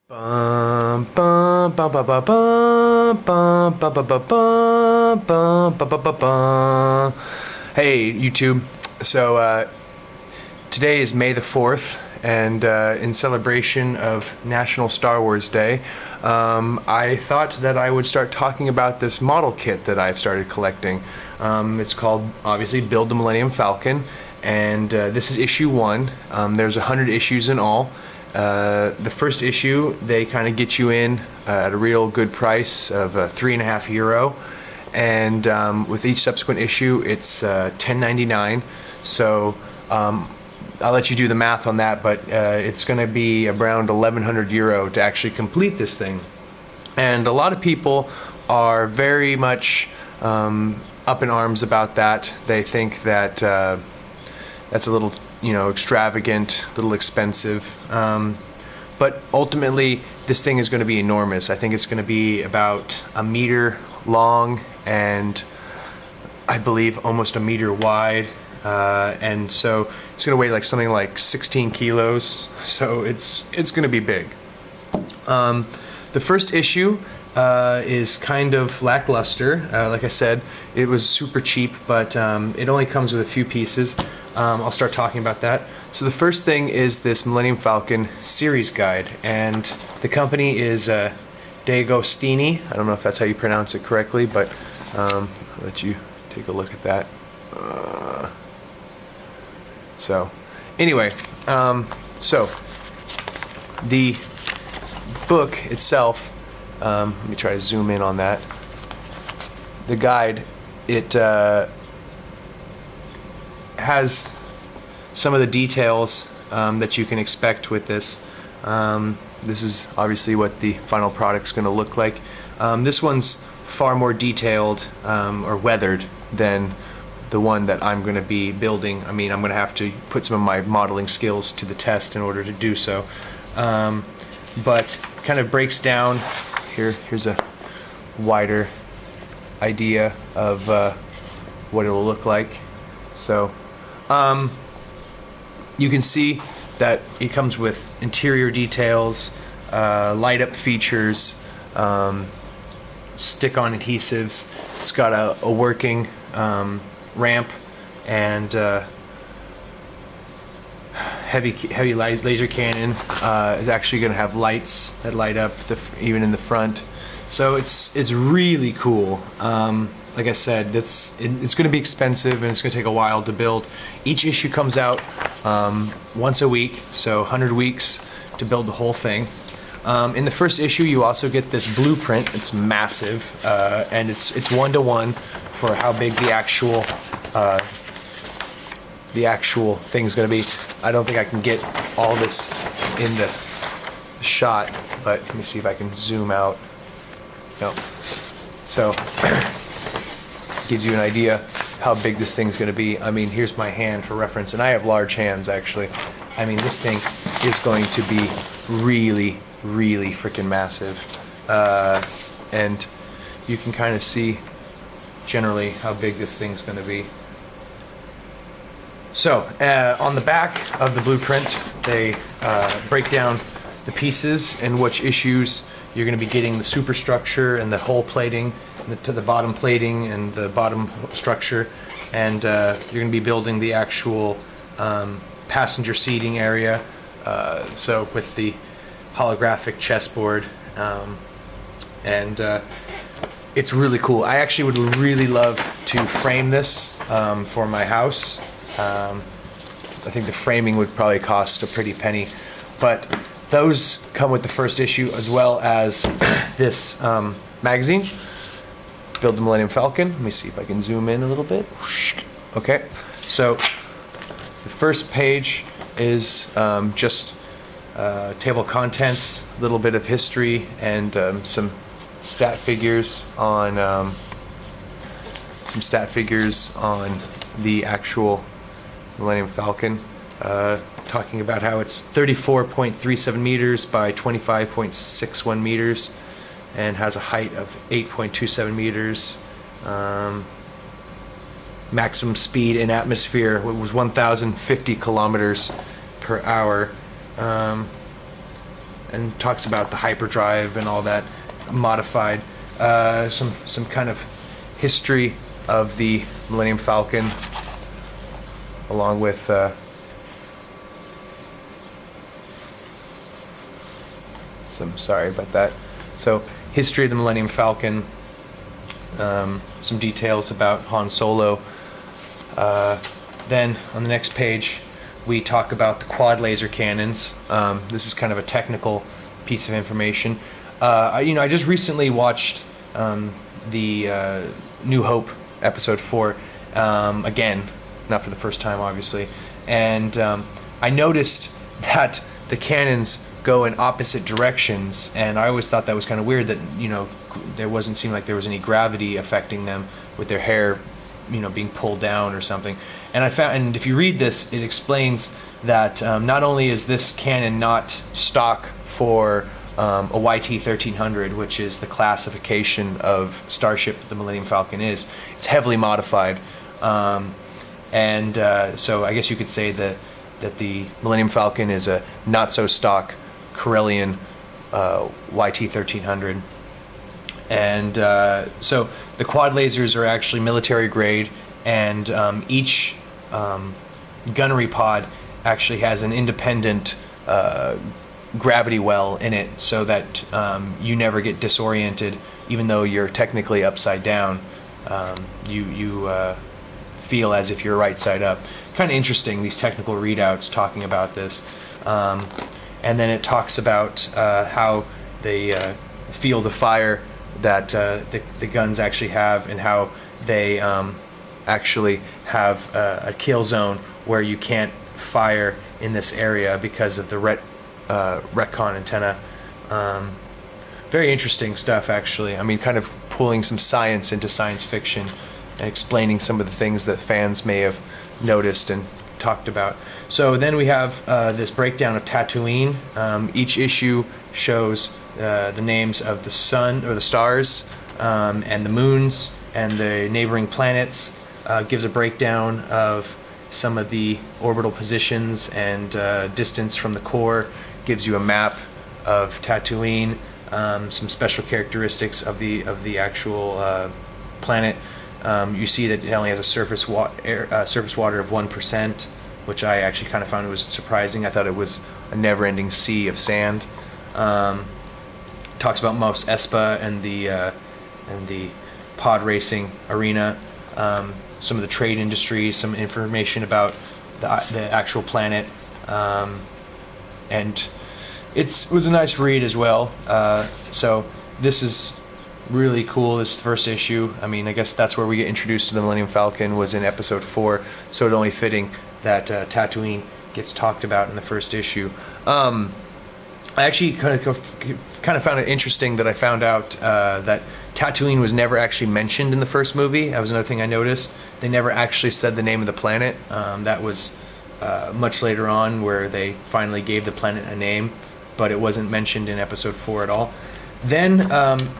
Bum, bum, bum, bum, bum, bum, bum, bum, bum, bum, bum, bum, bum, bum, bum. Hey, YouTube. So, today is May the 4th, and in celebration of National Star Wars Day, I thought that I would start talking about this model kit that I've started collecting. It's called, obviously, Build the Millennium Falcon, and this is issue 1. There's 100 issues in all. The first issue, they kind of get you in at a real good price of €3.50, and with each subsequent issue, it's $10.99. So I'll let you do the math on that, but it's going to be around €1,100 to actually complete this thing. And a lot of people are very much up in arms about that. They think that that's a little, extravagant, a little expensive. But ultimately, this thing is going to be enormous. I think it's going to be about a meter long and I believe almost a meter wide. And so it's going to weigh something like 16 kilos. So it's going to be big. The first issue is kind of lackluster. Like I said, it was super cheap, but it only comes with a few pieces. I'll start talking about that. So the first thing is this Millennium Falcon series guide, and the company is D'Agostini. I don't know if that's how you pronounce it correctly, but I'll let you take a look at that. So anyway, so the book itself, let me try to zoom in on that. The guide, it has some of the details that you can expect with this. This is obviously what the final product's going to look like. This one's far more detailed or weathered than the one that I'm going to be building. I mean, I'm going to have to put some of my modeling skills to the test in order to do so. But kind of breaks down, here's a wider idea of what it'll look like. So you can see that it comes with interior details, light up features, stick-on adhesives. It's got a working ramp and heavy laser cannon. It's actually going to have lights that light up even in the front. So it's really cool. Like I said, it's going to be expensive and it's going to take a while to build. Each issue comes out once a week, so 100 weeks to build the whole thing. In the first issue, you also get this blueprint. It's massive, and it's 1-to-1 for how big the actual thing's going to be. I don't think I can get all this in the shot, but let me see if I can zoom out. No. So gives you an idea how big this thing's going to be. I mean, here's my hand for reference, and I have large hands actually. I mean, this thing is going to be really, really freaking massive, and you can kind of see generally how big this thing's going to be. So on the back of the blueprint, they break down the pieces and which issues you're going to be getting the superstructure and the hull plating, to the bottom plating and the bottom structure, and you're going to be building the actual passenger seating area. So with the holographic chessboard, and it's really cool. I actually would really love to frame this for my house. I think the framing would probably cost a pretty penny, but those come with the first issue as well as this magazine, Build the Millennium Falcon. Let me see if I can zoom in a little bit. Okay, so the first page is just table of contents, a little bit of history, and some stat figures on the actual Millennium Falcon, talking about how it's 34.37 meters by 25.61 meters and has a height of 8.27 meters. Maximum speed in atmosphere was 1,050 kilometers per hour. and talks about the hyperdrive and all that modified. Some kind of history of the Millennium Falcon, along with sorry about that. So, history of the Millennium Falcon, some details about Han Solo. Then on the next page, we talk about the quad laser cannons. This is kind of a technical piece of information. I just recently watched the New Hope episode 4 again, not for the first time, obviously, and I noticed that the cannons go in opposite directions, and I always thought that was kind of weird that there wasn't seem like there was any gravity affecting them with their hair being pulled down or something. And I found, and if you read this, it explains that not only is this cannon not stock for a YT-1300, which is the classification of starship that the Millennium Falcon is, it's heavily modified, and so I guess you could say that the Millennium Falcon is a not so stock Corellian YT-1300. And so the quad lasers are actually military grade, and each gunnery pod actually has an independent gravity well in it, so that you never get disoriented, even though you're technically upside down. You feel as if you're right side up. Kind of interesting, these technical readouts talking about this. And then it talks about how the field of fire that the guns actually have, and how they actually have a kill zone where you can't fire in this area because of the retcon antenna. Very interesting stuff, actually. I mean, kind of pulling some science into science fiction and explaining some of the things that fans may have noticed and talked about. So then we have this breakdown of Tatooine. Each issue shows the names of the sun or the stars and the moons and the neighboring planets. Gives a breakdown of some of the orbital positions and distance from the core. Gives you a map of Tatooine, some special characteristics of the actual planet. You see that it only has a surface water of 1%, which I actually kind of found was surprising. I thought it was a never-ending sea of sand. Talks about Mos Espa and the pod racing arena. Some of the trade industries, some information about the actual planet, and it was a nice read as well. So this is really cool, this first issue. I mean, I guess that's where we get introduced to the Millennium Falcon, was in episode 4, so it's only fitting that Tatooine gets talked about in the first issue. I actually kind of found it interesting that I found out that Tatooine was never actually mentioned in the first movie. That was another thing I noticed. They never actually said the name of the planet. That was much later on, where they finally gave the planet a name, but it wasn't mentioned in episode 4 at all. Then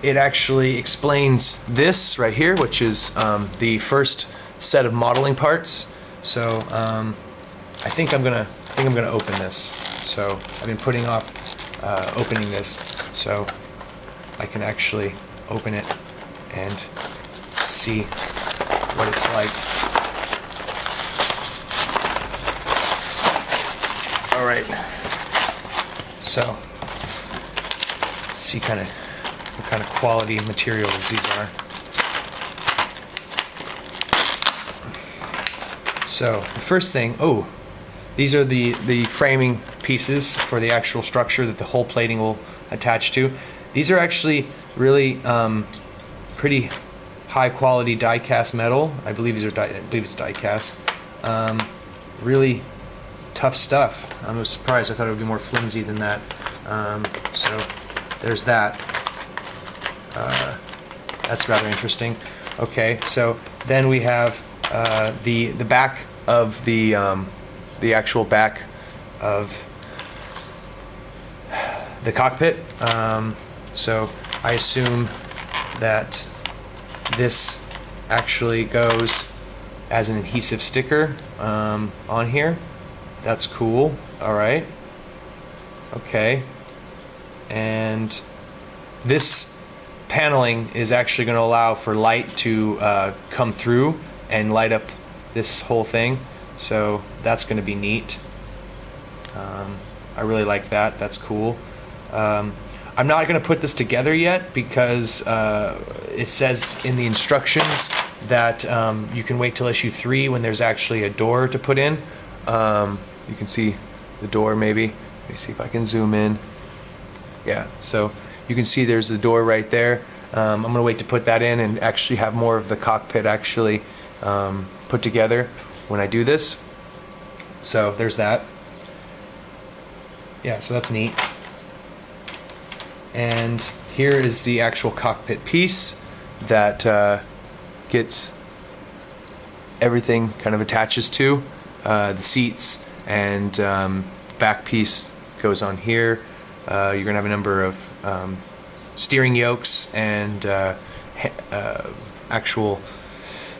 it actually explains this right here, which is the first set of modeling parts. So I think I'm gonna open this. So I've been putting off opening this, so I can actually open it and see what it's like. All right. So see what kind of quality materials these are. So the first thing, these are the framing pieces for the actual structure that the whole plating will attach to. These are actually really pretty high quality die cast metal. I believe it's die cast. Really tough stuff. I was surprised. I thought it would be more flimsy than that. So there's that. That's rather interesting. Okay, so then we have the back of the actual back of the cockpit. So I assume that this actually goes as an adhesive sticker on here. That's cool. All right. Okay. and this paneling is actually going to allow for light to come through and light up this whole thing, so that's going to be neat. I really like that. That's cool. I'm not going to put this together yet because it says in the instructions that you can wait till issue 3 when there's actually a door to put in. You can see the door maybe. Let me see if I can zoom in. Yeah, so you can see there's the door right there. I'm going to wait to put that in and actually have more of the cockpit actually put together when I do this. So there's that. Yeah, so that's neat. And here is the actual cockpit piece that gets everything kind of attaches to the seats, and back piece goes on here. You're gonna have a number of steering yokes and actual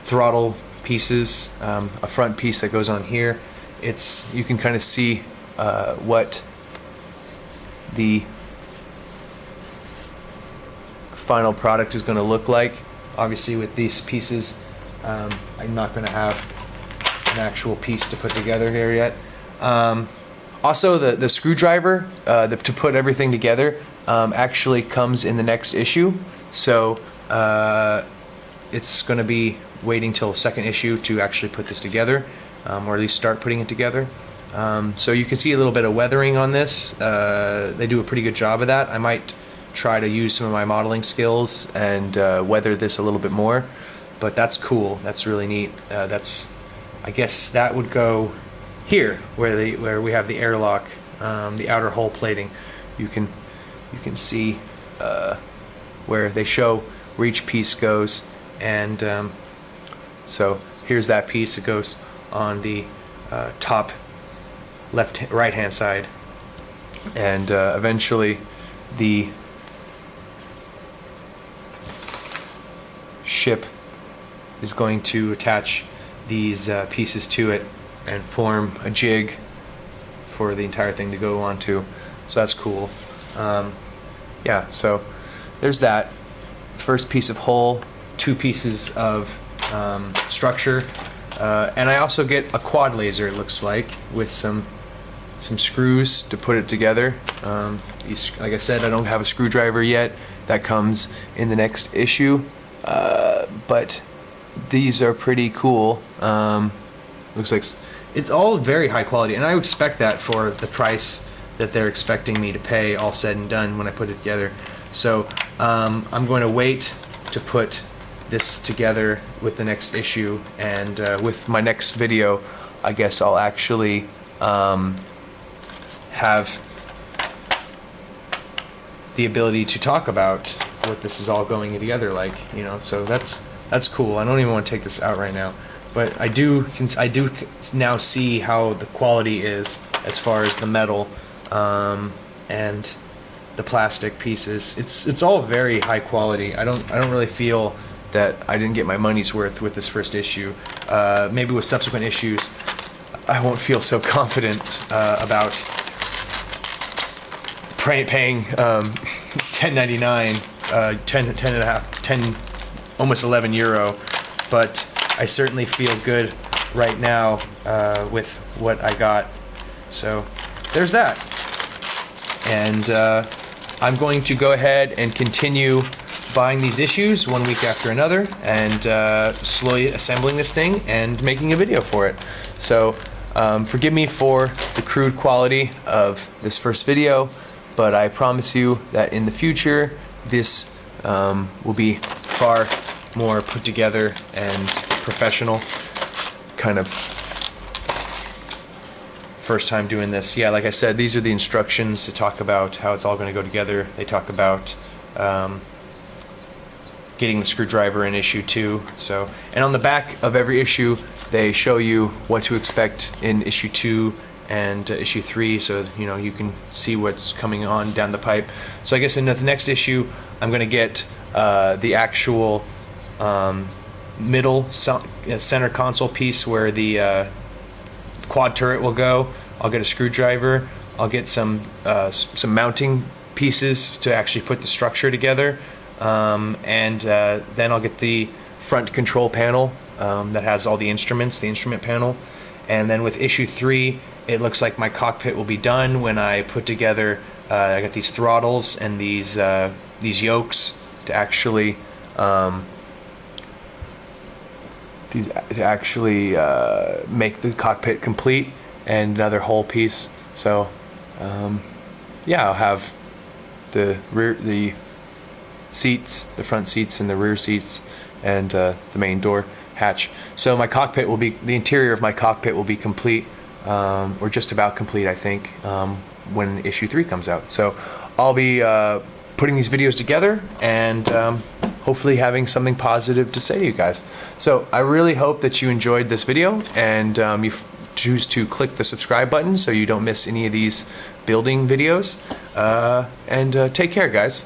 throttle pieces, a front piece that goes on here. You can kind of see what the final product is going to look like. Obviously with these pieces, I'm not going to have an actual piece to put together here yet. Also the screwdriver to put everything together actually comes in the next issue, so it's going to be waiting till second issue to actually put this together, or at least start putting it together. So you can see a little bit of weathering on this. They do a pretty good job of that. I might try to use some of my modeling skills and weather this a little bit more, but that's cool. That's really neat. I guess that would go here where we have the airlock, the outer hull plating. You can see where they show where each piece goes, and so here's that piece. It goes on the top right hand side, and eventually the ship is going to attach these pieces to it and form a jig for the entire thing to go onto. So that's cool. Yeah, so there's that first piece of hull, 2 pieces of structure, and I also get a quad laser, it looks like, with some screws to put it together. Like I said, I don't have a screwdriver yet. That comes in the next issue, but these are pretty cool. Looks like it's all very high quality, and I would expect that for the price that they're expecting me to pay, all said and done, when I put it together. So I'm going to wait to put this together with the next issue, and with my next video I guess I'll actually have the ability to talk about what this is all going together like, you know. So that's cool. I don't even want to take this out right now, but I do now see how the quality is as far as the metal and the plastic pieces. It's all very high quality. I don't really feel that I didn't get my money's worth with this first issue. Maybe with subsequent issues I won't feel so confident about paying $10.99, 10 and a half, 10, almost 11 euro, but I certainly feel good right now with what I got. So there's that, and I'm going to go ahead and continue buying these issues one week after another, and slowly assembling this thing and making a video for it. So forgive me for the crude quality of this first video, but I promise you that in the future this will be far more put together and professional. Kind of first time doing this. Yeah, like I said, these are the instructions to talk about how it's all going to go together. They talk about getting the screwdriver in issue 2. So, and on the back of every issue they show you what to expect in issue 2 and issue 3, so you know you can see what's coming on down the pipe. So I guess in the next issue I'm going to get the actual middle center console piece where the quad turret will go. I'll get a screwdriver. I'll get some mounting pieces to actually put the structure together, and then I'll get the front control panel that has all the instruments, the instrument panel. And then with issue 3, it looks like my cockpit will be done when I put together, I got these throttles and these yokes to actually make the cockpit complete, and another whole piece. So yeah, I'll have the seats, the front seats and the rear seats, and the main door hatch. So my cockpit will be, the interior of my cockpit will be complete, or just about complete, I think, when issue 3 comes out. So I'll be putting these videos together and hopefully having something positive to say to you guys. So I really hope that you enjoyed this video, and you choose to click the subscribe button so you don't miss any of these building videos. And take care, guys.